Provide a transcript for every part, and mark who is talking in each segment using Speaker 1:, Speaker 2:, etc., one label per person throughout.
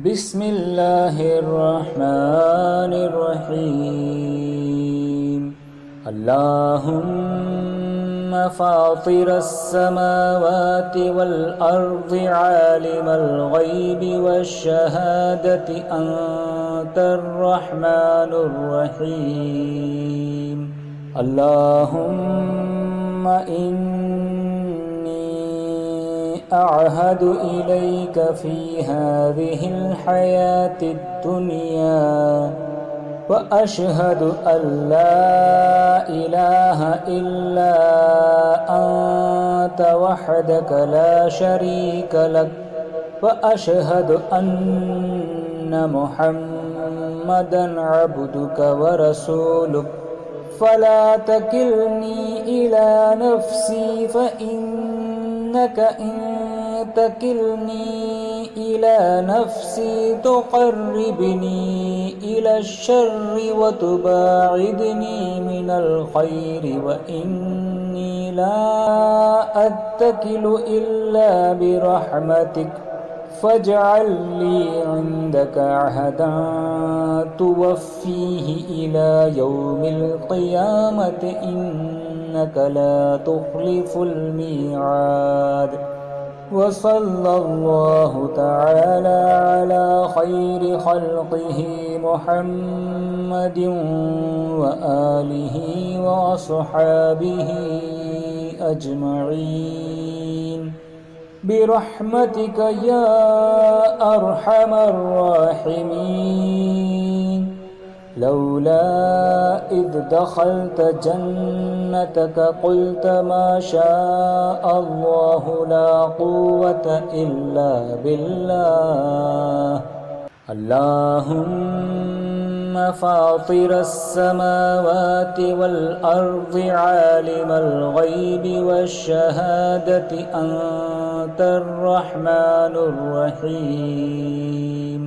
Speaker 1: بسم الله الرحمن الرحيم. اللهم فاطر السماوات والأرض عالم الغيب والشهادة أنت الرحمن الرحيم. اللهم إني أعهد إليك في هذه الحياة الدنيا وأشهد أن لا إله إلا أنت وحدك لا شريك لك، وأشهد أن محمدًا عبدك ورسولك، فلا تكلني إلى نفسي فإنك إن تكلني إلى نفسي تقربني إلى الشر وتباعدني من الخير، وإني لا أتكل إلا برحمتك، فاجعل لي عندك عهدا توفيه إلى يوم القيامة إنك لا تخلف الميعاد. وصلى الله تعالى على خير خلقه محمد وآله وأصحابه أجمعين برحمتك يا أرحم الراحمين. لولا إذ دخلت جنتك قلت ما شاء الله لا قوة إلا بالله. اللهم فاطر السماوات والأرض عالم الغيب والشهادة أنت الرحمن الرحيم.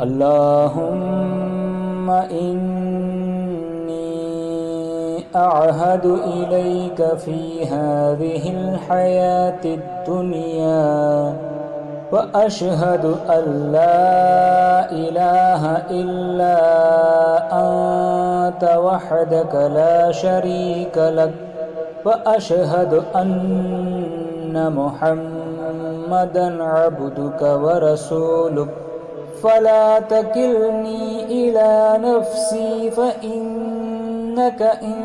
Speaker 1: اللهم إني أعهد إليك في هذه الحياة الدنيا وأشهد أن لا إله إلا أنت وحدك لا شريك لك، وأشهد أن محمدًا عبدك ورسولك، فلا تكلني إلى نفسي فإنك إن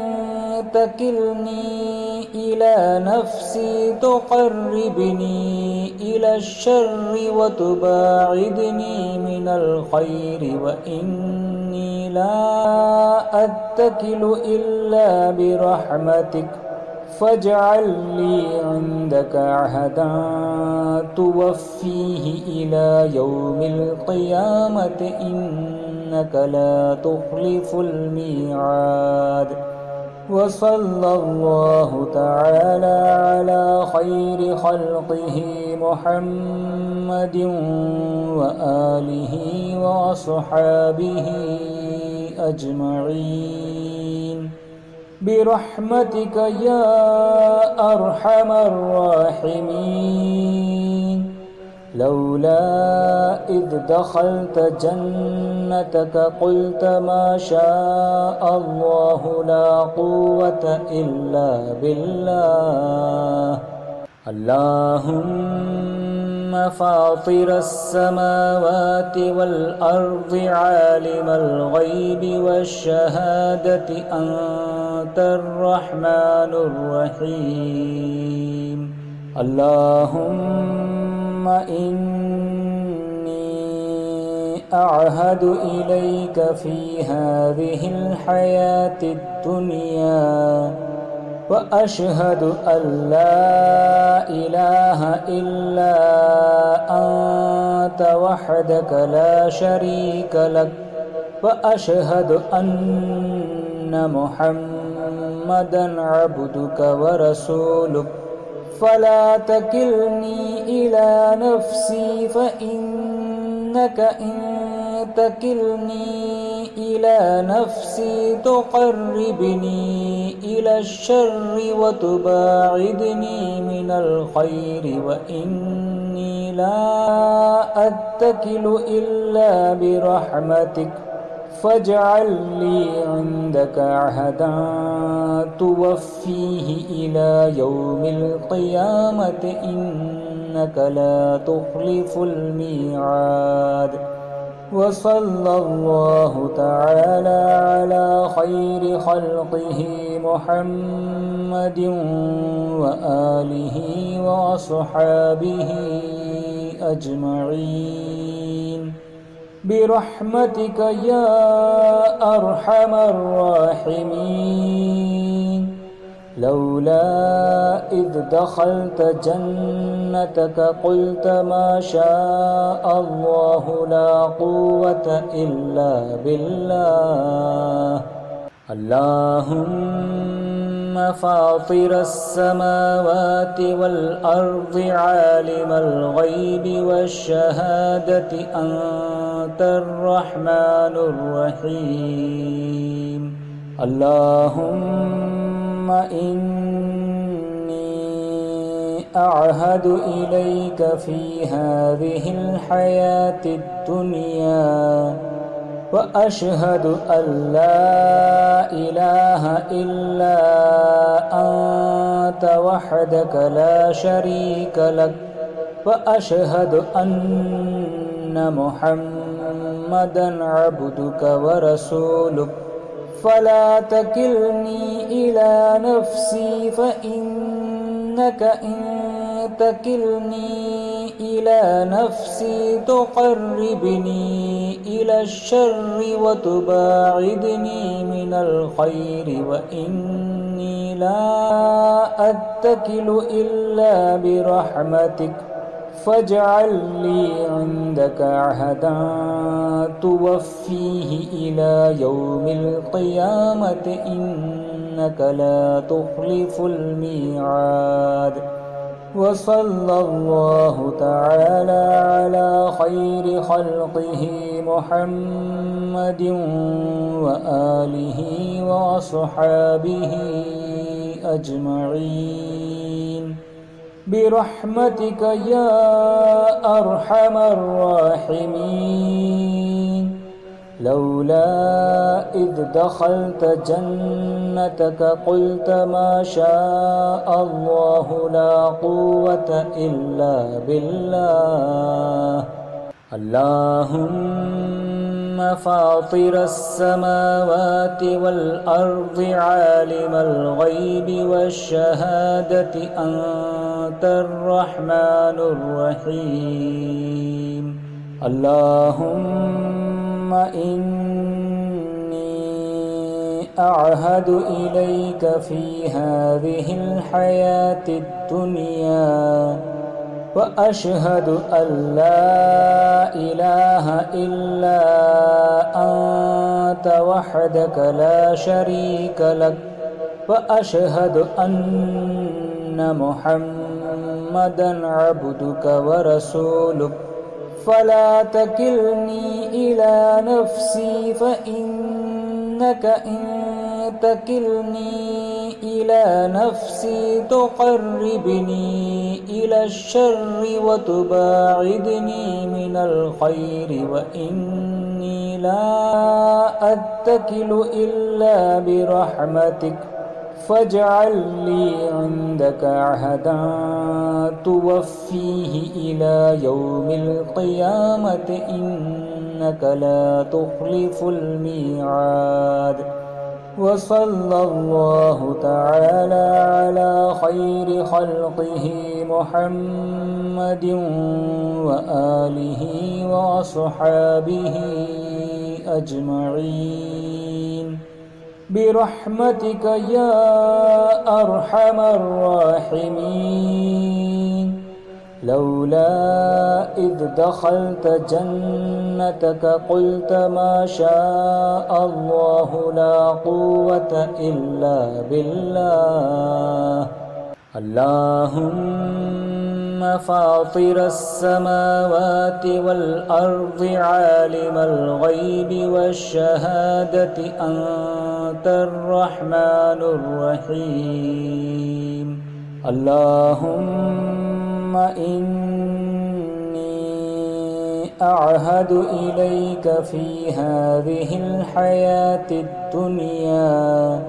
Speaker 1: تكلني إلى نفسي تقربني إلى الشر وتباعدني من الخير، وإني لا أتكل إلا برحمتك، فاجعل لي عندك عهدا توفيه إلى يوم القيامة إنك لا تخلف الميعاد. وصلى الله تعالى على خير خلقه محمد وآله وأصحابه أجمعين برحمتك يا أرحم الراحمين. لولا إذ دخلت جنتك قلت ما شاء الله لا قوة إلا بالله. اللهم فاطر السماوات والأرض عالم الغيب والشهادة أنت الرحمن الرحيم. اللهم إني أعهد إليك في هذه الحياة الدنيا وأشهد أن لا إله إلا أنت وحدك لا شريك لك، وأشهد أن محمدًا عبدك ورسولك، فلا تكلني إلى نفسي فإنك إن تكلني إلى نفسي تقربني إلى الشر وتباعدني من الخير، وإني وإني لا أتكل إلا برحمتك فاجعل لي عندك عهدا توفيه إلى يوم القيامة إنك لا تخلف الميعاد. وصلى الله تعالى على خير خلقه محمد وآله وأصحابه أجمعين برحمتك يا أرحم الراحمين. لولا إذ دخلت جنتك قلت ما شاء الله لا قوة إلا بالله. اللهم فاطر السماوات والأرض عالم الغيب والشهادة أنت الرحمن الرحيم. اللهم إني أعهد إليك في هذه الحياة الدنيا وأشهد أن لا إله إلا أنت وحدك لا شريك لك وأشهد أن محمدا عبدك ورسولك فلا تكلني إلى نفسي فإنك إن تكلني إلى نفسي تقربني إلى الشر وتباعدني من الخير وإني لا أتكل إلا برحمتك فاجعل لي عندك عهدا توفيه إلى يوم القيامة إنك لا تخلف الميعاد. وصلى الله تعالى على خير خلقه محمد وآله وأصحابه أجمعين برحمتك يا أرحم الراحمين. لولا إذ دخلت جنتك قلت ما شاء الله لا قوة إلا بالله. اللهم فاطر السماوات والأرض عالم الغيب والشهادة أنت الرحمن الرحيم. اللهم إني أعهد إليك في هذه الحياة الدنيا وأشهد أن لا إله إلا أنت وحدك لا شريك لك وأشهد أن محمدا عبدك ورسولك فلا تكلني إلى نفسي فإنك إن تكلني إلى نفسي تقربني إلى الشر وتباعدني من الخير وإني لا أتكل إلا برحمتك فاجعل لي عندك عهدا توفيه إلى يوم القيامة إنك لا تخلف الميعاد. وصلى الله تعالى على خير خلقه محمد وآله وأصحابه أجمعين برحمتك يا أرحم الراحمين. لولا إذ دخلت جنتك قلت ما شاء الله لا قوة إلا بالله. اللهم فاطر السماوات والأرض عالم الغيب والشهادة أنت الرحمن الرحيم. اللهم إني أعهد إليك في هذه الحياة الدنيا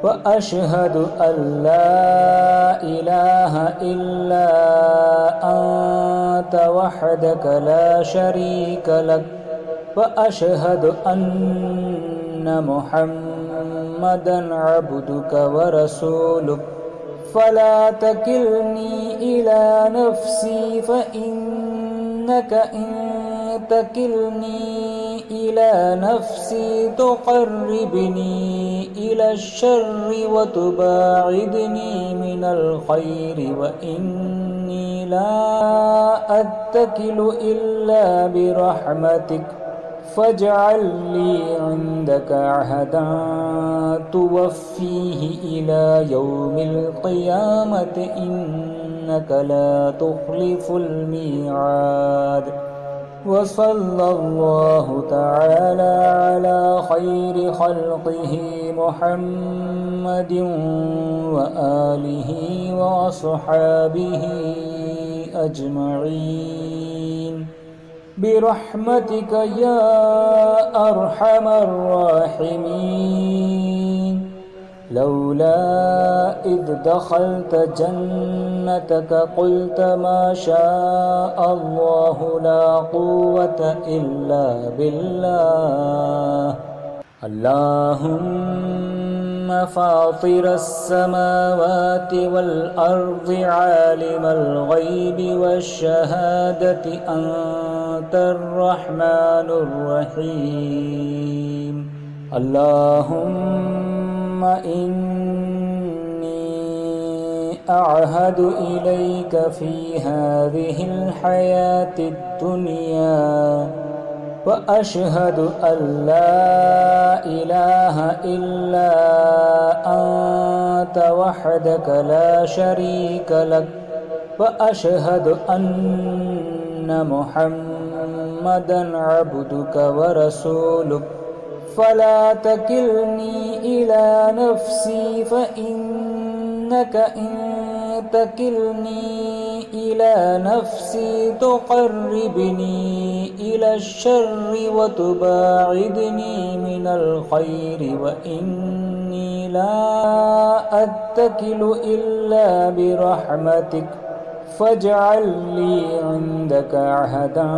Speaker 1: وأشهد أن لا إله إلا أنت وحدك لا شريك لك وأشهد أن محمدًا عبدك ورسولك فلا تكلني إلى نفسي فإنك إن تكلني إلى نفسي تقربني إلى الشر وتباعدني من الخير وإني لا أتكل إلا برحمتك فاجعل لي عندك عهدا توفيه إلى يوم القيامة إنك لا تخلف الميعاد. وصلى الله تعالى على خير خلقه محمد وآله وأصحابه أجمعين برحمتك يا أرحم الراحمين. لولا إذ دخلت جنتك قلت ما شاء الله لا قوة إلا بالله. اللهم فاطر السماوات والأرض عالم الغيب والشهادة أنت الرحمن الرحيم. اللهم إني أعهد إليك في هذه الحياة الدنيا وأشهد أن لا إله إلا أنت وحدك لا شريك لك وأشهد أن محمدًا عبدك ورسولك فلا تكلني إلى نفسي فإنك إن تكلني إلى نفسي تقربني إلى الشر وتباعدني من الخير وإني لا أتكل إلا برحمتك فاجعل لي عندك عهدا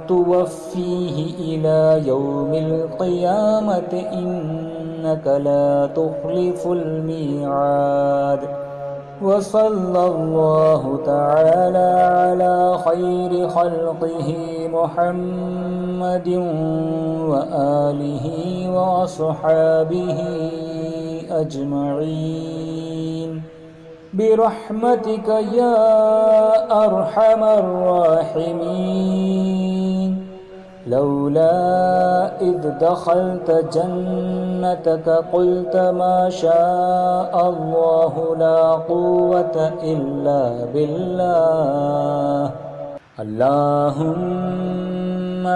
Speaker 1: توفيه إلى يوم القيامة إنك لا تخلف الميعاد. وصلى الله تعالى على خير خلقه محمد وآله وأصحابه أجمعين برحمتك يا أرحم الراحمين. لولا إذ دخلت جنتك قلت ما شاء الله لا قوة إلا بالله. اللهم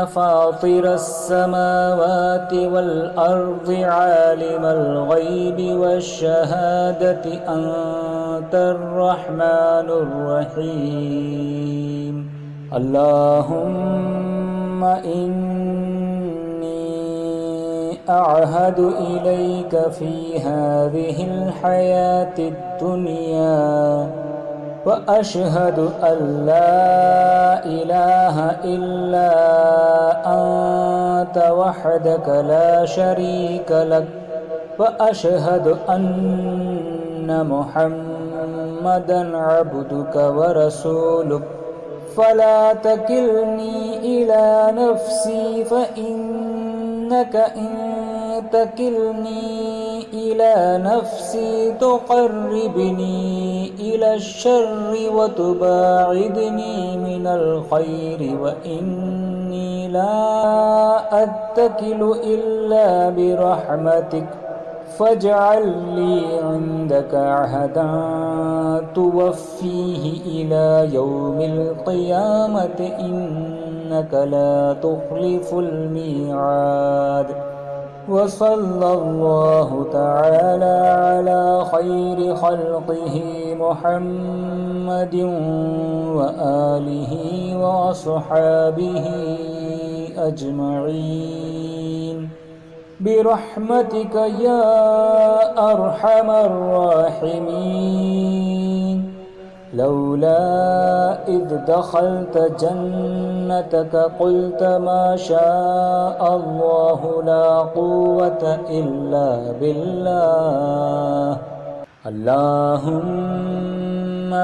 Speaker 1: فاطر السماوات والأرض عالم الغيب والشهادة أنت الرحمن الرحيم. اللهم إني أعهد إليك في هذه الحياة الدنيا وأشهد أن لا إله إلا أنت وحدك لا شريك لك وأشهد أن محمدًا عبدك ورسولك فلا تكلني إلى نفسي فإنك إن تكلني إلى نفسي تقربني إلى الشر وتباعدني من الخير وإني لا أتكل إلا برحمتك فاجعل لي عندك عهدا توفيه إلى يوم القيامة إنك لا تخلف الميعاد. وصلى الله تعالى على خير خلقه محمد وآله وأصحابه أجمعين برحمتك يا أرحم الراحمين. لولا إذ دخلت جنتك قلت ما شاء الله لا قوة إلا بالله. اللهم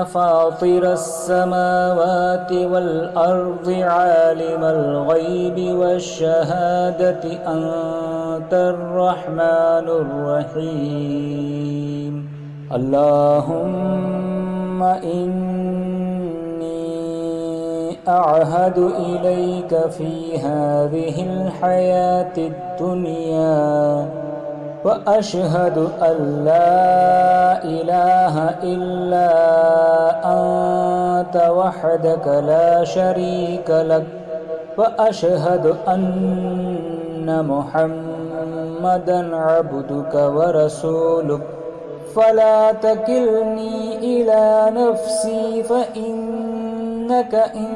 Speaker 1: فاطر السماوات والأرض عالم الغيب والشهادة أنت الرحمن الرحيم. اللهم إني أعهد إليك في هذه الحياة الدنيا وأشهد أن لا إله إلا أنت وحدك لا شريك لك وأشهد أن محمدًا عبدك ورسولك فلا تكلني إلى نفسي فإنك إن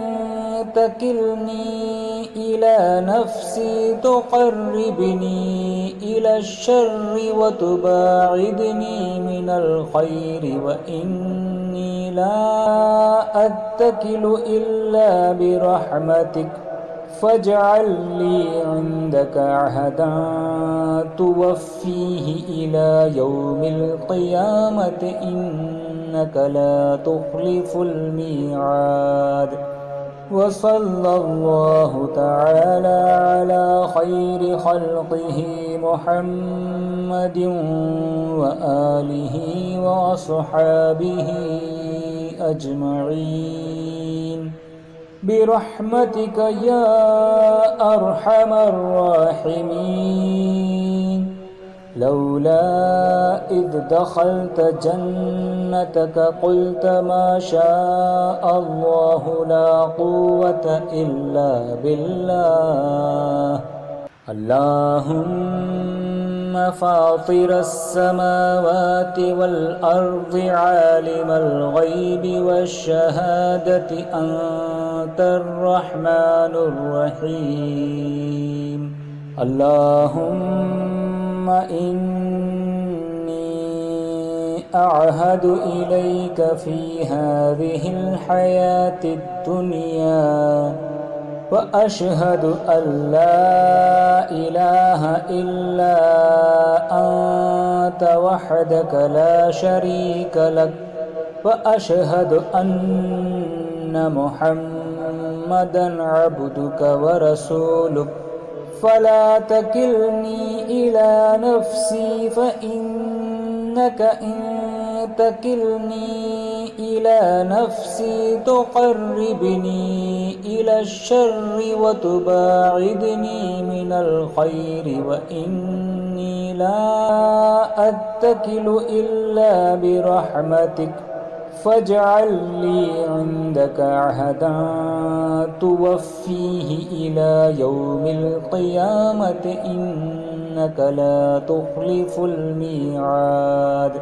Speaker 1: تكلني إلى نفسي تقربني إلى الشر وتباعدني من الخير وإني لا أتكل إلا برحمتك فاجعل لي عندك عهدا توفيه إلى يوم القيامة إنك لا تخلف الميعاد. وصلى الله تعالى على خير خلقه محمد وآله وأصحابه أجمعين برحمتك يا أرحم الراحمين. لولا إذ دخلت جنتك قلت ما شاء الله لا قوة إلا بالله. اللهم فاطر السماوات والأرض عالم الغيب والشهادة أنت الرحمن الرحيم. اللهم إني أعهد إليك في هذه الحياة الدنيا وأشهد أن لا إله إلا أنت وحدك لا شريك لك وأشهد أن محمدًا عبدك ورسولك فلا تكلني إلى نفسي فإنك إن تكلني إلى نفسي تقربني إلى الشر وتباعدني من الخير وإني لا أتكل إلا برحمتك فاجعل لي عندك عهدا توفيه إلى يوم القيامة إنك لا تخلف الميعاد.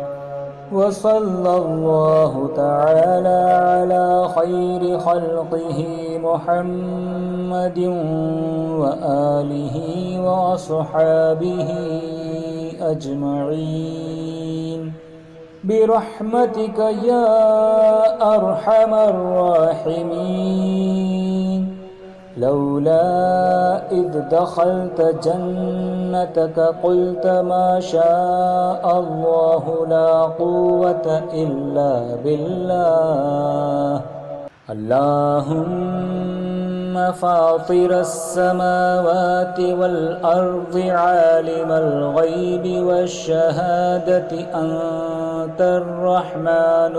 Speaker 1: وصلى الله تعالى على خير خلقه محمد وآله وأصحابه أجمعين برحمتك يا أرحم الراحمين. لولا إذ دخلت جنتك قلت ما شاء الله لا قوة إلا بالله. اللهم فاطر السماوات والأرض عالم الغيب والشهادة أنت الرحمن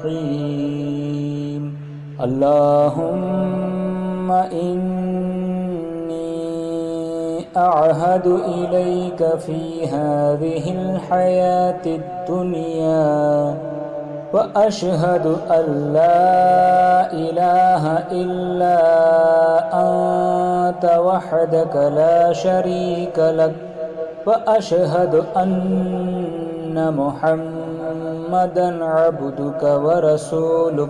Speaker 1: الرحيم. اللهم إني أعهد إليك في هذه الحياة الدنيا وأشهد أن لا إله إلا أنت وحدك لا شريك لك وأشهد أن محمدًا محمدا عبدك ورسولك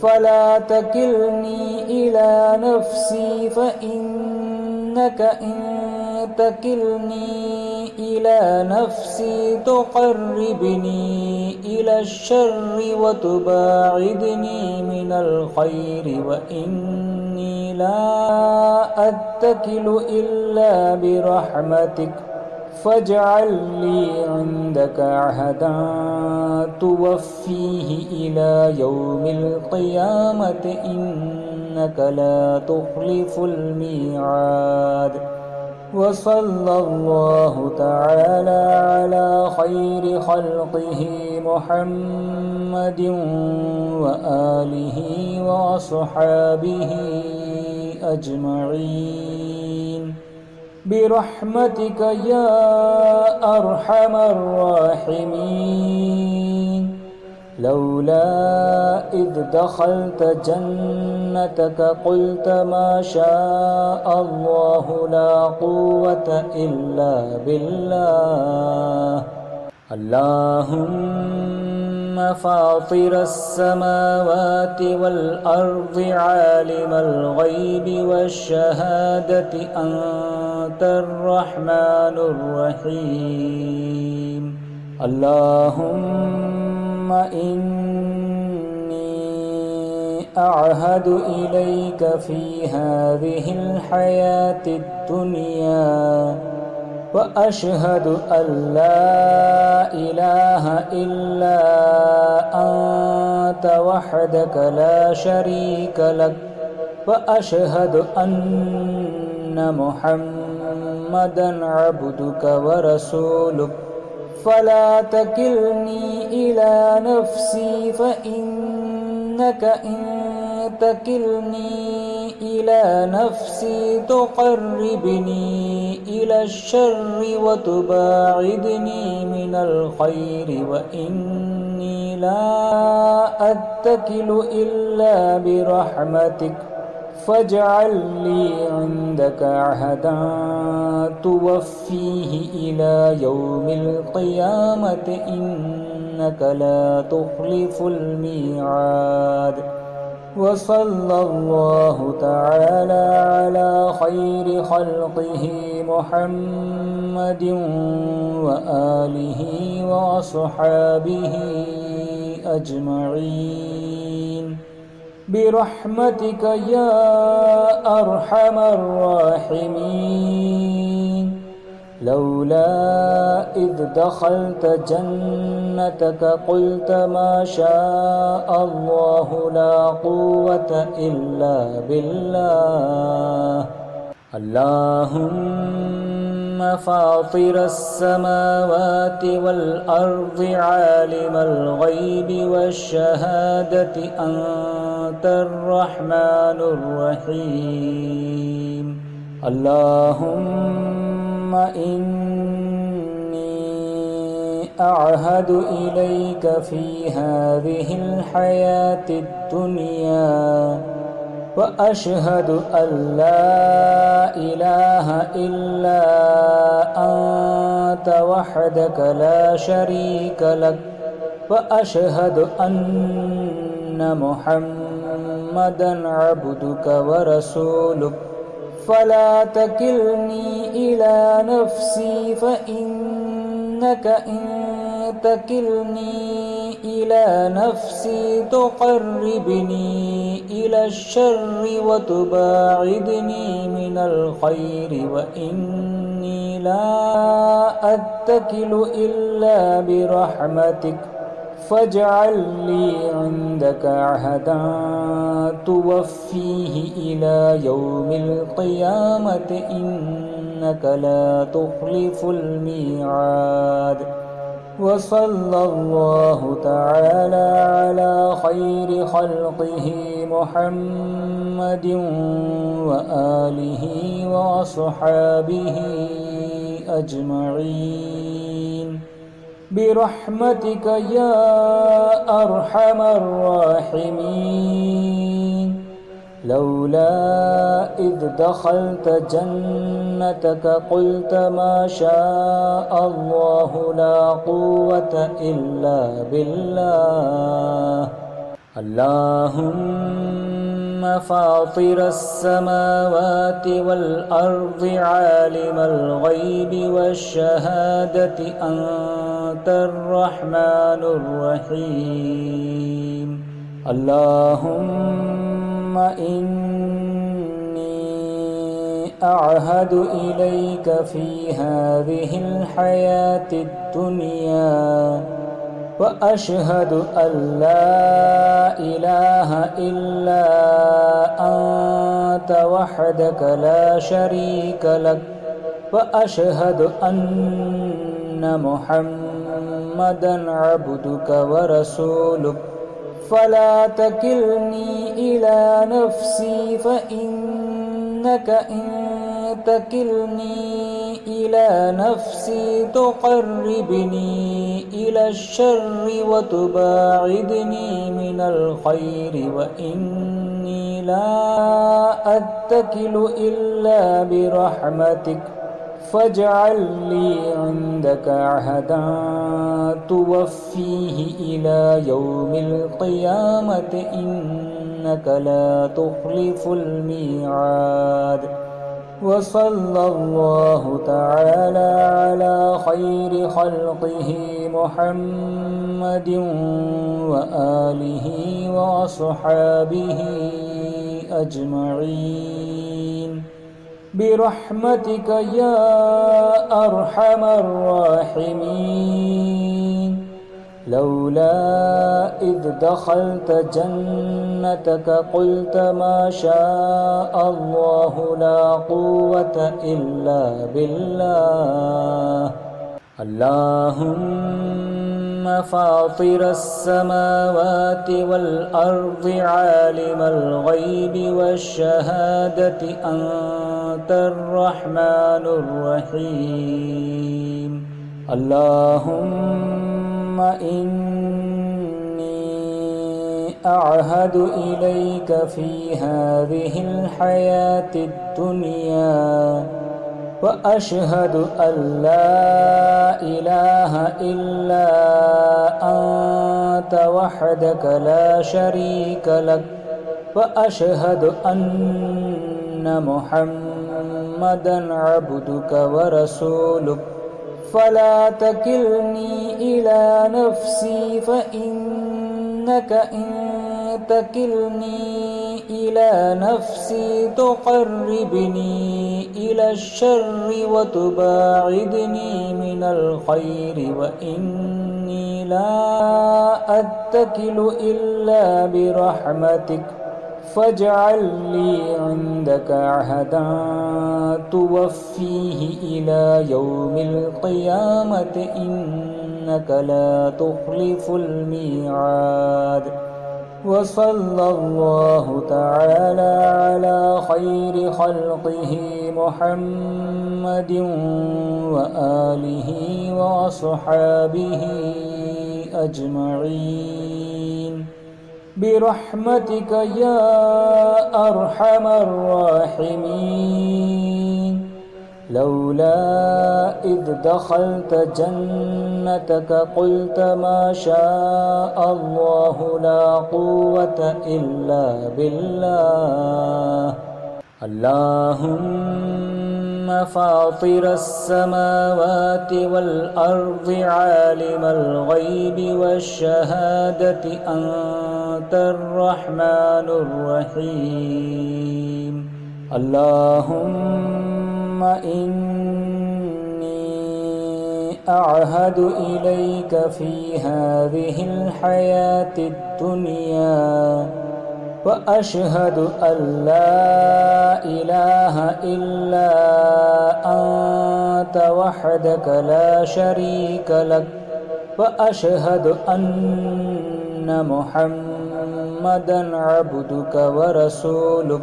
Speaker 1: فلا تكلني إلى نفسي فإنك إن تكلني إلى نفسي تقربني إلى الشر وتباعدني من الخير وإني لا أتكل إلا برحمتك فاجعل لي عندك عهدا توفيه إلى يوم القيامة إنك لا تخلف الميعاد. وصلى الله تعالى على خير خلقه محمد وآله وأصحابه أجمعين برحمتك يا أرحم الراحمين. لولا إذ دخلت جنتك قلت ما شاء الله لا قوة إلا بالله. اللهم فاطر السماوات والأرض عالم الغيب والشهادة أنت الرحمن الرحيم. اللهم إني أعهد إليك في هذه الحياة الدنيا وأشهد أن لا إله إلا أنت وحدك لا شريك لك وأشهد أن محمدا عبدك ورسولك فلا تكلني إلى نفسي فإنك إن تكلني إلى نفسي تقربني إلى الشر وتباعدني من الخير وإني لا أتكل إلا برحمتك فاجعل لي عندك عهدا توفيه إلى يوم القيامة إنك لا تخلف الميعاد. وصلى الله تعالى على خير خلقه محمد وآله وأصحابه أجمعين برحمتك يا أرحم الراحمين. لولا إذ دخلت جنتك قلت ما شاء الله لا قوة إلا بالله. اللهم فاطر السماوات والأرض عالم الغيب والشهادة أنت الرحمن الرحيم. اللهم إني أعهد إليك في هذه الحياة الدنيا وأشهد أن لا إله إلا أنت وحدك لا شريك لك وأشهد أن محمدا عبدك ورسولك فلا تكلني إلى نفسي فإنك إن تكلني إلى نفسي تقربني إلى الشر وتباعدني من الخير وإني لا أتكل إلا برحمتك فاجعل لي عندك عهدا توفيه إلى يوم القيامة إنك لا تخلف الميعاد. وصلى الله تعالى على خير خلقه محمد وآله وأصحابه أجمعين برحمتك يا أرحم الراحمين. لولا إذ دخلت جنتك قلت ما شاء الله لا قوة إلا بالله. اللهم فاطر السماوات والأرض عالم الغيب والشهادة أنت الرحمن الرحيم. اللهم إني أعهد إليك في هذه الحياة الدنيا وأشهد أن لا إله إلا أنت وحدك لا شريك لك، وأشهد أن محمدًا عبدك ورسولك، فلا تكلني إلى نفسي فإنك إن تكلني إلى نفسي تقربني إلى الشر وتباعدني من الخير، وإني لا أتكل إلا برحمتك، فاجعل لي عندك عهدا توفيه إلى يوم القيامة إنك لا تخلف الميعاد. وصلى الله تعالى على خير خلقه محمد وآله وصحابه أجمعين برحمتك يا أرحم الراحمين. لولا إذ دخلت جنتك قلت ما شاء الله لا قوة إلا بالله. اللهم فاطر السماوات والأرض عالم الغيب والشهادة أنت الرحمن الرحيم. اللهم إني أعهد إليك في هذه الحياة الدنيا وأشهد أن لا إله إلا أنت وحدك لا شريك لك، وأشهد أن محمدًا عبدك ورسولك، فلا تكلني إلى نفسي فإنك إن تكلني إلى نفسي تقربني إلى الشر وتباعدني من الخير، وإني لا أتكل إلا برحمتك، فاجعل لي عندك عهدا توفيه إلى يوم القيامة إنك لا تخلف الميعاد. وصلى الله تعالى على خير خلقه محمد وآله وصحابه أجمعين برحمتك يا أرحم الراحمين. لولا إذ دخلت جنتك قلت ما شاء الله لا قوة إلا بالله. اللهم فاطر السماوات والأرض عالم الغيب والشهادة أنت الرحمن الرحيم. اللهم إني أعهد إليك في هذه الحياة الدنيا وأشهد أن لا إله إلا أنت وحدك لا شريك لك، وأشهد أن محمدًا عبدك ورسولك،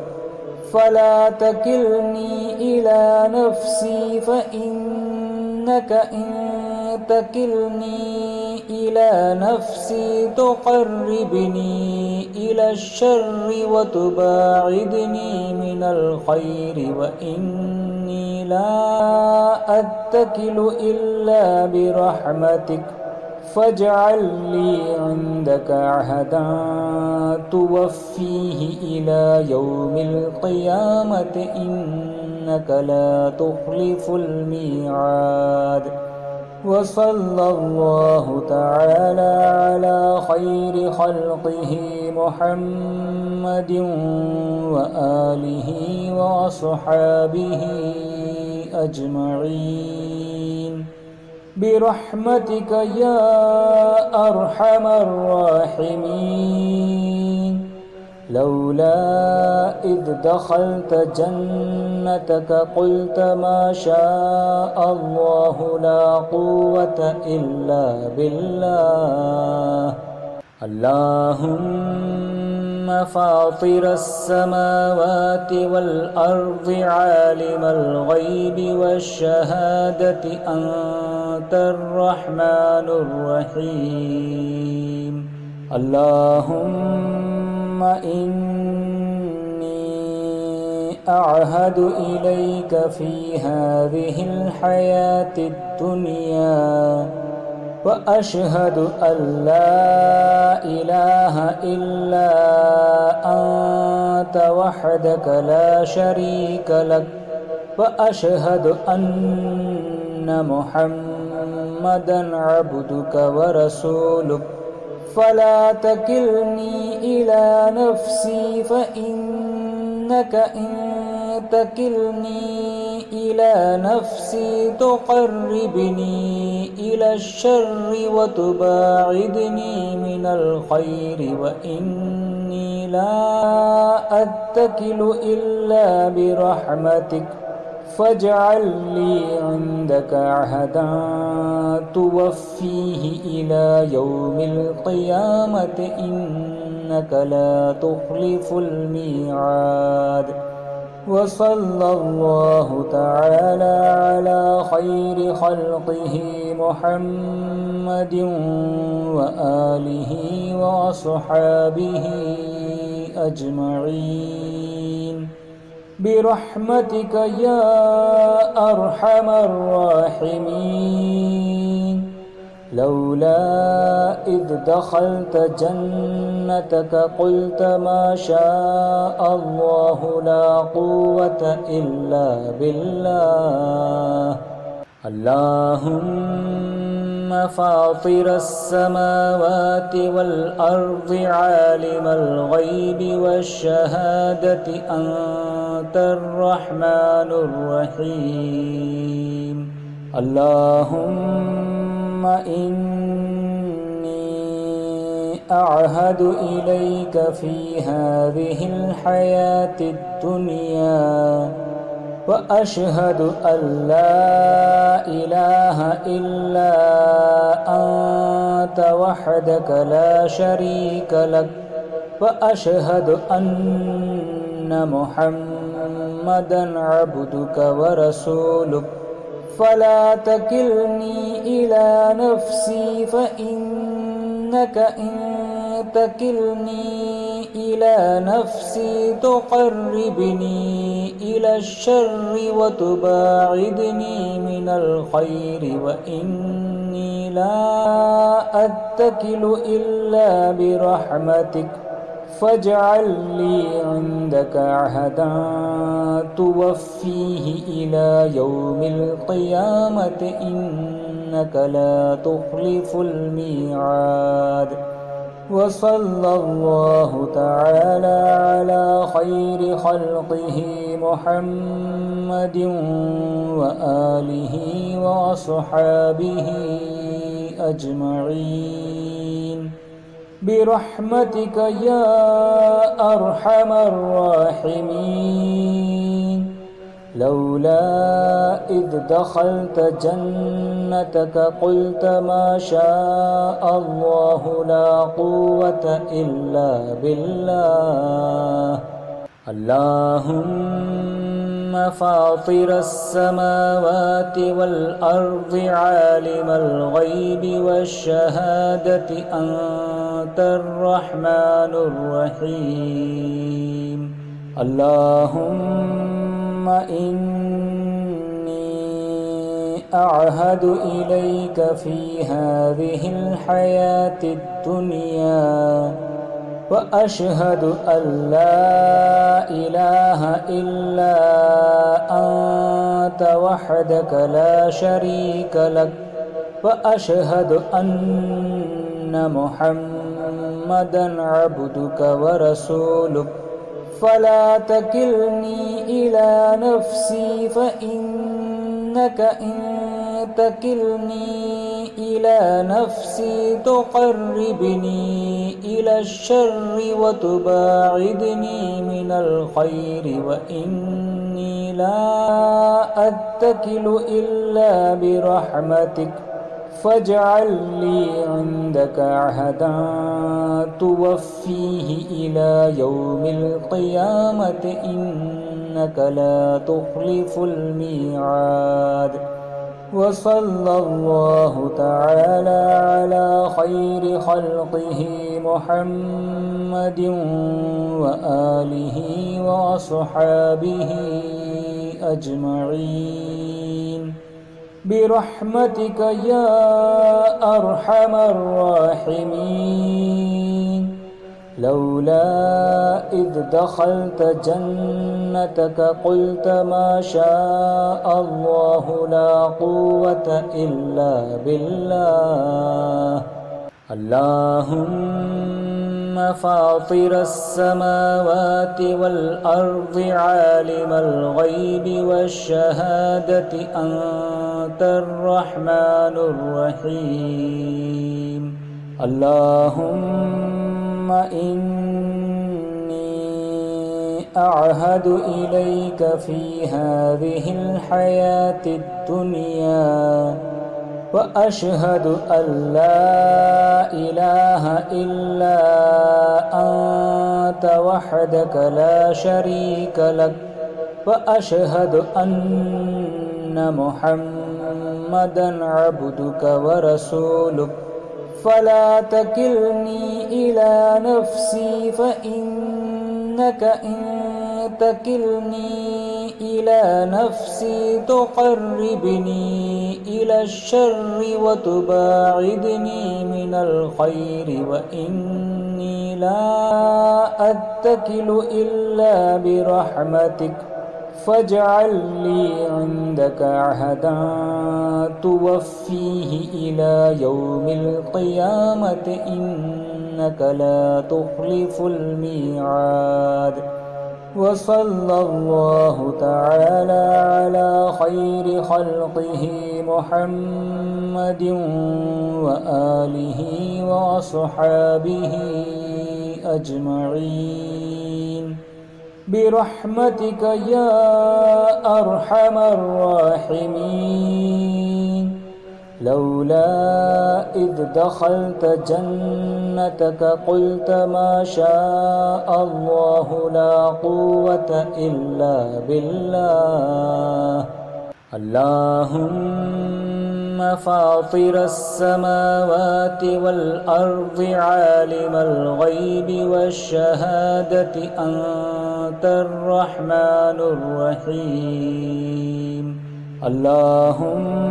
Speaker 1: فلا تكلني إلى نفسي فإنك إن تكلني إلى نفسي تقربني إلى الشر وتباعدني من الخير وإني لا أتكل إلا برحمتك فاجعل لي عندك عهدا توفيه إلى يوم القيامة إنك لا تخلف الميعاد. وصلى الله تعالى على خير خلقه محمد وآله وأصحابه أجمعين برحمتك يا أرحم الراحمين. لولا إذ دخلت جنتك قلت ما شاء الله لا قوة إلا بالله. اللهم فاطر السماوات والأرض عالم الغيب والشهادة أنت الرحمن الرحيم. اللهم إني أعهد إليك في هذه الحياة الدنيا وأشهد أن لا إله إلا أنت وحدك لا شريك لك وأشهد أن محمدًا عبدك ورسولك فلا تكلني إلى نفسي فإنك إن تكلني إلى نفسي تقربني إلى الشر وتباعدني من الخير وإني لا أتكل إلا برحمتك فاجعل لي عندك عهدا توفيه إلى يوم القيامة إنك لا تخلف الميعاد. وصلى الله تعالى على خير خلقه محمد وآله وأصحابه أجمعين برحمتك يا أرحم الراحمين. لولا إذ دخلت جنتك قلت ما شاء الله لا قوة إلا بالله. اللهم فاطر السماوات والأرض عالم الغيب والشهادة أنت الرحمن الرحيم. اللهم إني أعهد إليك في هذه الحياة الدنيا وأشهد أن لا إله إلا أنت وحدك لا شريك لك وأشهد أن محمدًا عبدك ورسولك فلا تكلني إلى نفسي فإنك إن تكلني إلى نفسي تقربني إلى الشر وتباعدني من الخير وإني لا أتكل إلا برحمتك فاجعل لي عندك عهدا توفيه إلى يوم القيامة إنك لا تخلف الميعاد. وصلى الله تعالى على خير خلقه محمد وآله وأصحابه أجمعين برحمتك يا أرحم الراحمين. لولا إذ دخلت جنتك قلت ما شاء الله لا قوة إلا بالله. اللهم فاطر السماوات والأرض عالم الغيب والشهادة أنت الرحمن الرحيم اللهم إني أعهد إليك في هذه الحياة الدنيا وأشهد أن لا إله إلا أنت وحدك لا شريك لك وأشهد أن محمدًا عبدك ورسولك فلا تكلني إلى نفسي فإنك إن تكلني إلى نفسي تقربني إلى الشر وتباعدني من الخير وإني لا أتكل إلا برحمتك فاجعل لي عندك عهدا توفيه إلى يوم القيامة إنك لا تخلف الميعاد وصلى الله تعالى على خير خلقه محمد وآله وأصحابه أجمعين برحمتك يا أرحم الراحمين لولا إذ دخلت جنتك قلت ما شاء الله لا قوة إلا بالله اللهم فاطر السماوات والأرض عالم الغيب والشهادة أنت الرحمن الرحيم اللهم إني أعهد إليك في هذه الحياة الدنيا وأشهد أن لا إله إلا أنت وحدك لا شريك لك وأشهد أن محمدًا عبدك ورسولك فلا تكلني إلى نفسي فإنك إن تكلني إلى نفسي تقربني إلى الشر وتباعدني من الخير وإني لا أتكل إلا برحمتك فاجعل لي عندك عهدا توفيه إلى يوم القيامة إنك لا تخلف الميعاد وصلى الله تعالى على خير خلقه محمد وآله وأصحابه أجمعين برحمتك يا أرحم الراحمين لولا إذ دخلت جنتك قلت ما شاء الله لا قوة إلا بالله اللهم فاطر السماوات والأرض عالم الغيب والشهادة أنت الرحمن الرحيم اللهم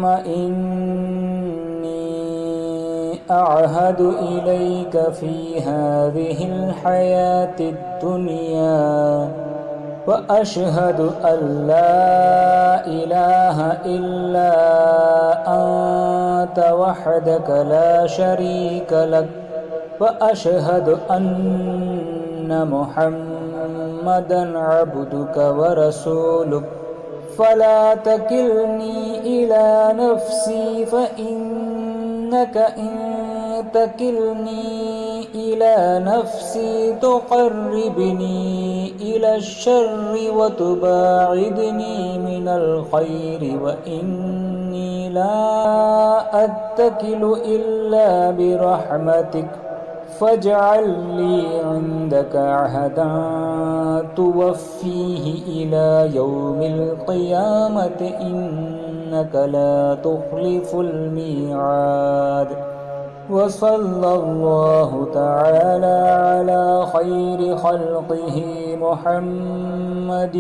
Speaker 1: إني أعهد إليك في هذه الحياة الدنيا وأشهد أن لا إله إلا أنت وحدك لا شريك لك وأشهد أن محمدًا عبدك ورسولك فلا تكلني إلى نفسي فإنك إن تكلني إلى نفسي تقربني إلى الشر وتباعدني من الخير وإني لا أتكل إلا برحمتك فاجعل لي عندك عهدا توفيه إلى يوم القيامة إنك لا تخلف الميعاد. وصلى الله تعالى على خير خلقه محمد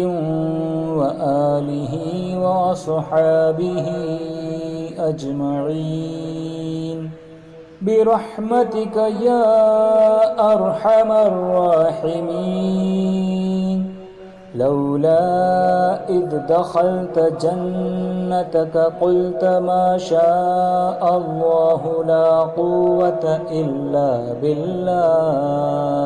Speaker 1: وآله وأصحابه أجمعين برحمتك يا أرحم الراحمين. لولا إذ دخلت جنتك قلت ما شاء الله لا قوة إلا بالله.